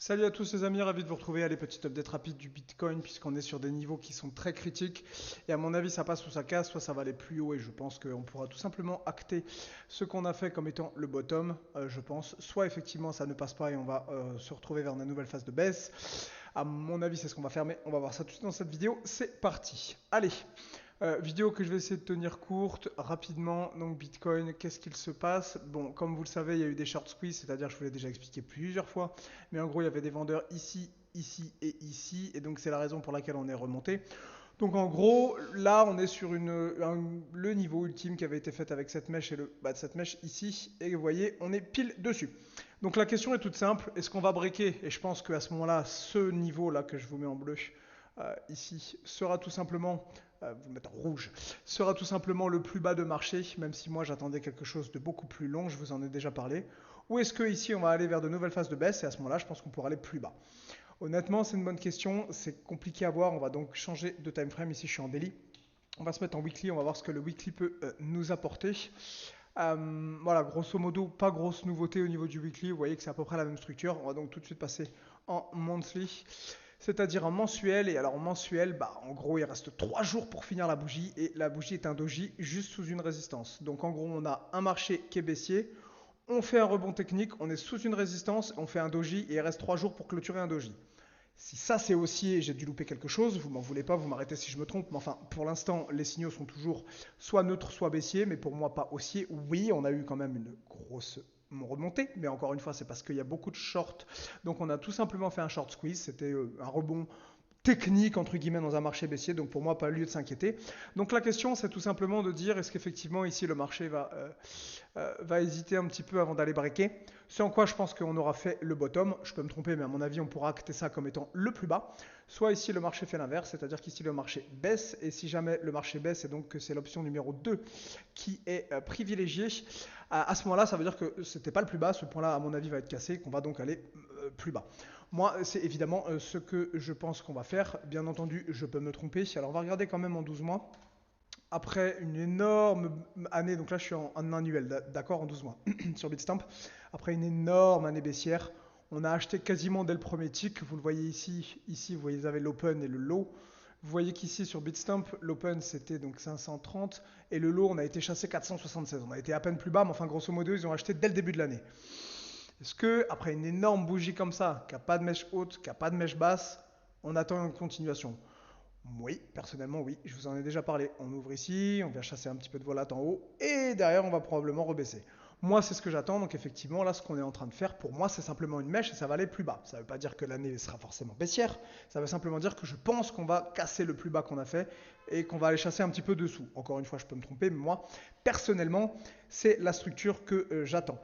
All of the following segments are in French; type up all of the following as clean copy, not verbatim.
Salut à tous les amis, ravi de vous retrouver. Allez, petite update rapide du Bitcoin puisqu'on est sur des niveaux qui sont très critiques. Et à mon avis, ça passe ou ça casse, soit ça va aller plus haut et je pense qu'on pourra tout simplement acter ce qu'on a fait comme étant le bottom, je pense. Soit effectivement ça ne passe pas et on va se retrouver vers une nouvelle phase de baisse. À mon avis, c'est ce qu'on va faire, mais on va voir ça tout de suite dans cette vidéo. C'est parti. Allez. Vidéo que je vais essayer de tenir courte, rapidement. Donc Bitcoin, qu'est-ce qu'il se passe? Bon, comme vous le savez, il y a eu des short squeeze, c'est-à-dire, je vous l'ai déjà expliqué plusieurs fois, mais en gros, il y avait des vendeurs ici, ici et ici, et donc c'est la raison pour laquelle on est remonté. Donc en gros, là, on est sur le niveau ultime qui avait été fait avec cette mèche et le bas de cette mèche ici, et vous voyez, on est pile dessus. Donc la question est toute simple, est-ce qu'on va breaker? Et je pense qu'à ce moment-là, ce niveau-là que je vous mets en bleu, ici, sera tout simplement, vous mettre en rouge, sera tout simplement le plus bas de marché, même si moi j'attendais quelque chose de beaucoup plus long, je vous en ai déjà parlé. Ou est-ce que ici on va aller vers de nouvelles phases de baisse et à ce moment-là je pense qu'on pourra aller plus bas. Honnêtement c'est une bonne question, c'est compliqué à voir, on va donc changer de time frame, ici je suis en daily. On va se mettre en weekly, on va voir ce que le weekly peut nous apporter. Voilà, grosso modo, pas grosse nouveauté au niveau du weekly, vous voyez que c'est à peu près la même structure. On va donc tout de suite passer en monthly, c'est-à-dire en mensuel. Et alors en mensuel, bah, en gros, il reste 3 jours pour finir la bougie, et la bougie est un doji juste sous une résistance. Donc en gros, on a un marché qui est baissier, on fait un rebond technique, on est sous une résistance, on fait un doji, et il reste 3 jours pour clôturer un doji. Si ça c'est haussier, j'ai dû louper quelque chose, vous m'en voulez pas, vous m'arrêtez si je me trompe, mais enfin pour l'instant les signaux sont toujours soit neutres soit baissiers, mais pour moi pas haussier. Oui, on a eu quand même une grosse remontée, mais encore une fois c'est parce qu'il y a beaucoup de shorts, donc on a tout simplement fait un short squeeze, c'était un rebond technique entre guillemets dans un marché baissier, donc pour moi pas lieu de s'inquiéter. Donc la question c'est tout simplement de dire est-ce qu'effectivement ici le marché va hésiter un petit peu avant d'aller breaker, c'est en quoi je pense qu'on aura fait le bottom. Je peux me tromper, mais à mon avis on pourra acter ça comme étant le plus bas. Soit ici le marché fait l'inverse, c'est-à-dire qu'ici le marché baisse, et si jamais le marché baisse et donc que c'est l'option numéro 2 qui est privilégiée, à ce moment-là ça veut dire que c'était pas le plus bas, ce point là à mon avis va être cassé, qu'on va donc aller plus bas. Moi, c'est évidemment ce que je pense qu'on va faire. Bien entendu, je peux me tromper. Alors, on va regarder quand même en 12 mois. Après une énorme année, donc là je suis en annuel, d'accord, en 12 mois, sur Bitstamp. Après une énorme année baissière, on a acheté quasiment dès le premier tick. Vous le voyez ici, vous voyez, vous avez l'open et le low. Vous voyez qu'ici sur Bitstamp, l'open c'était donc 530 et le low on a été chassé 476. On a été à peine plus bas, mais enfin grosso modo ils ont acheté dès le début de l'année. Est-ce que après une énorme bougie comme ça, qui n'a pas de mèche haute, qui n'a pas de mèche basse, on attend une continuation? Oui, personnellement oui, je vous en ai déjà parlé. On ouvre ici, on vient chasser un petit peu de volate en haut, et derrière on va probablement rebaisser. Moi c'est ce que j'attends, donc effectivement là ce qu'on est en train de faire, pour moi c'est simplement une mèche et ça va aller plus bas. Ça ne veut pas dire que l'année sera forcément baissière, ça veut simplement dire que je pense qu'on va casser le plus bas qu'on a fait et qu'on va aller chasser un petit peu dessous. Encore une fois je peux me tromper, mais moi personnellement c'est la structure que j'attends.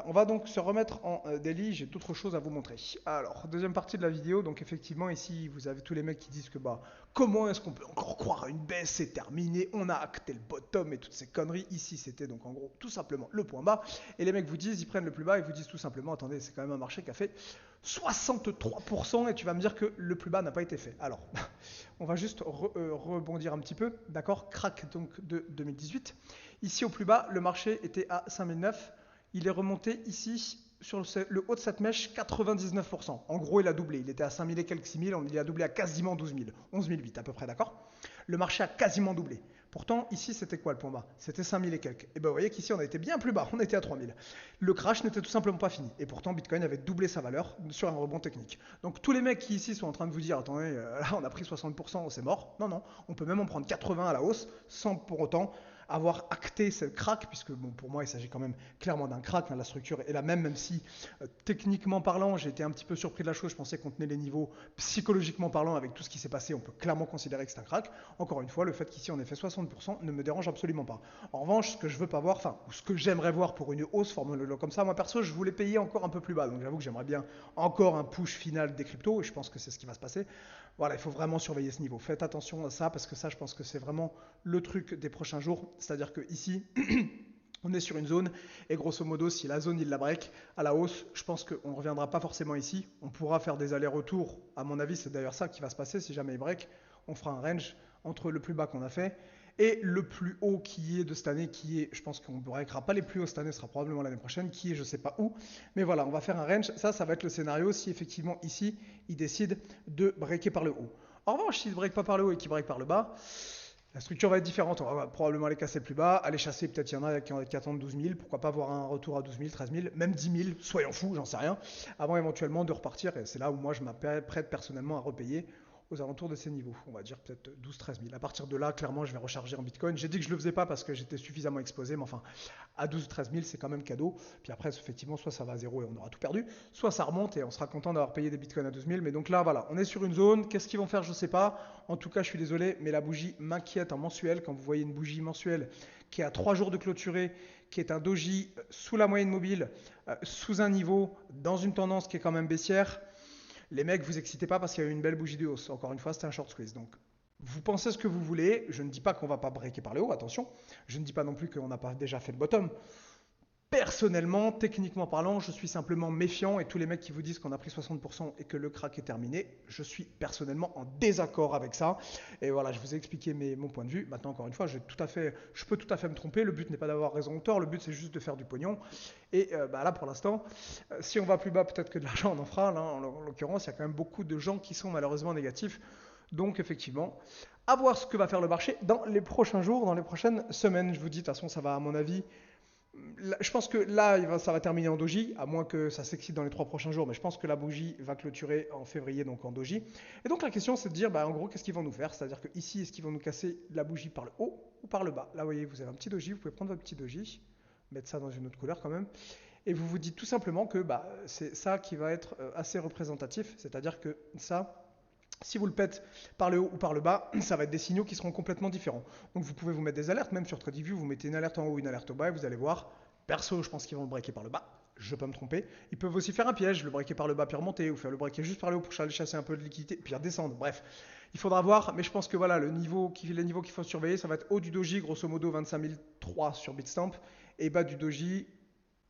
On va donc se remettre en daily, j'ai d'autres choses à vous montrer. Alors, deuxième partie de la vidéo, donc effectivement ici vous avez tous les mecs qui disent que bah comment est-ce qu'on peut encore croire à une baisse, c'est terminé, on a acté le bottom et toutes ces conneries. Ici c'était donc en gros tout simplement le point bas, et les mecs vous disent, ils prennent le plus bas et vous disent tout simplement attendez c'est quand même un marché qui a fait 63% et tu vas me dire que le plus bas n'a pas été fait. Alors, on va juste rebondir un petit peu, d'accord, crack donc de 2018. Ici au plus bas, le marché était à 5009, il est remonté ici sur le haut de cette mèche 99%. En gros, il a doublé. Il était à 5000 et quelques 6000, il a doublé à quasiment 12 000. 11 008 à peu près, d'accord? Le marché a quasiment doublé. Pourtant, ici, c'était quoi le point bas? C'était 5000 et quelques. Et bien, vous voyez qu'ici, on a été bien plus bas. On était à 3000. Le crash n'était tout simplement pas fini. Et pourtant, Bitcoin avait doublé sa valeur sur un rebond technique. Donc, tous les mecs qui ici sont en train de vous dire, attendez, là, on a pris 60%, c'est mort. Non, non. On peut même en prendre 80 à la hausse sans pour autant avoir acté ce crack, puisque bon, pour moi il s'agit quand même clairement d'un crack, hein, la structure est la même, même si techniquement parlant j'ai été un petit peu surpris de la chose, je pensais qu'on tenait les niveaux, psychologiquement parlant avec tout ce qui s'est passé, on peut clairement considérer que c'est un crack. Encore une fois, le fait qu'ici on ait fait 60% ne me dérange absolument pas. En revanche, ce que je veux pas voir, enfin, ce que j'aimerais voir pour une hausse, formule-le comme ça, moi perso je voulais payer encore un peu plus bas, donc j'avoue que j'aimerais bien encore un push final des cryptos, et je pense que c'est ce qui va se passer. Voilà, il faut vraiment surveiller ce niveau, faites attention à ça, parce que ça je pense que c'est vraiment le truc des prochains jours. C'est-à-dire que ici, on est sur une zone, et grosso modo, si la zone il la break à la hausse, je pense qu'on ne reviendra pas forcément ici. On pourra faire des allers-retours. À mon avis, c'est d'ailleurs ça qui va se passer si jamais il break. On fera un range entre le plus bas qu'on a fait Et le plus haut qui est de cette année, qui est, je pense qu'on ne breakera pas les plus hauts cette année, ce sera probablement l'année prochaine, qui est je ne sais pas où. Mais voilà, on va faire un range. Ça va être le scénario si effectivement ici, il décide de breaker par le haut. En revanche, s'il ne break pas par le haut et qu'il break par le bas, la structure va être différente. On va probablement aller casser plus bas, aller chasser. Peut-être il y en a qui attendent 12 000. Pourquoi pas avoir un retour à 12 000, 13 000, même 10 000, soyons fous, j'en sais rien. Avant éventuellement de repartir. Et c'est là où moi je m'apprête personnellement à repayer aux alentours de ces niveaux. On va dire peut-être 12-13 000. À partir de là, clairement, je vais recharger en Bitcoin. J'ai dit que je ne le faisais pas parce que j'étais suffisamment exposé, mais enfin, à 12-13 000, c'est quand même cadeau. Puis après, effectivement, soit ça va à zéro et on aura tout perdu, soit ça remonte et on sera content d'avoir payé des Bitcoins à 12 000. Mais donc là, voilà, on est sur une zone. Qu'est-ce qu'ils vont faire? Je ne sais pas. En tout cas, je suis désolé, mais la bougie m'inquiète en mensuel. Quand vous voyez une bougie mensuelle qui est à 3 jours de clôturée, qui est un doji sous la moyenne mobile, sous un niveau, dans une tendance qui est quand même baissière, les mecs, vous excitez pas parce qu'il y a eu une belle bougie de hausse. Encore une fois, c'était un short squeeze. Donc, vous pensez ce que vous voulez. Je ne dis pas qu'on va pas breaker par le haut, attention. Je ne dis pas non plus qu'on n'a pas déjà fait le bottom. Personnellement, techniquement parlant, je suis simplement méfiant et tous les mecs qui vous disent qu'on a pris 60% et que le crack est terminé, je suis personnellement en désaccord avec ça. Et voilà, je vous ai expliqué mon point de vue. Maintenant, encore une fois, je peux tout à fait me tromper. Le but n'est pas d'avoir raison ou tort, le but c'est juste de faire du pognon. Et là, pour l'instant, si on va plus bas, peut-être que de l'argent on en fera. Là, en l'occurrence, il y a quand même beaucoup de gens qui sont malheureusement négatifs. Donc effectivement, à voir ce que va faire le marché dans les prochains jours, dans les prochaines semaines. Je vous dis, de toute façon, ça va à mon avis. Je pense que là, ça va terminer en doji, à moins que ça s'excite dans les 3 prochains jours, mais je pense que la bougie va clôturer en février, donc en doji. Et donc la question, c'est de dire, en gros, qu'est-ce qu'ils vont nous faire? C'est-à-dire que ici, est-ce qu'ils vont nous casser la bougie par le haut ou par le bas? Là, vous voyez, vous avez un petit doji, vous pouvez prendre votre petit doji, mettre ça dans une autre couleur quand même, et vous vous dites tout simplement que c'est ça qui va être assez représentatif, c'est-à-dire que ça, si vous le pète par le haut ou par le bas, ça va être des signaux qui seront complètement différents. Donc vous pouvez vous mettre des alertes, même sur TradingView, vous mettez une alerte en haut, une alerte au bas, et vous allez voir, perso, je pense qu'ils vont le breaker par le bas, je peux me tromper. Ils peuvent aussi faire un piège, le breaker par le bas puis remonter, ou faire le breaker juste par le haut pour aller chasser un peu de liquidité, puis redescendre. Bref, il faudra voir, mais je pense que voilà, les niveaux qu'il faut surveiller, ça va être haut du doji, grosso modo 25 003 sur Bitstamp, et bas du doji,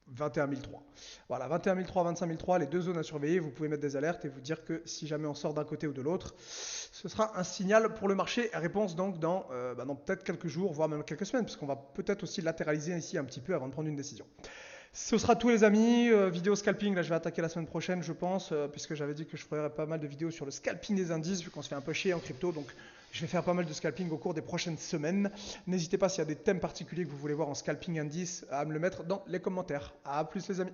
21 003. Voilà, 21 003, 25 003, les deux zones à surveiller. Vous pouvez mettre des alertes et vous dire que si jamais on sort d'un côté ou de l'autre, ce sera un signal pour le marché. Réponse donc dans peut-être quelques jours, voire même quelques semaines, parce qu'on va peut-être aussi latéraliser ici un petit peu avant de prendre une décision. Ce sera tout les amis, vidéo scalping, là je vais attaquer la semaine prochaine je pense, puisque j'avais dit que je ferais pas mal de vidéos sur le scalping des indices, vu qu'on se fait un peu chier en crypto, donc je vais faire pas mal de scalping au cours des prochaines semaines. N'hésitez pas s'il y a des thèmes particuliers que vous voulez voir en scalping indice à me le mettre dans les commentaires. A plus les amis.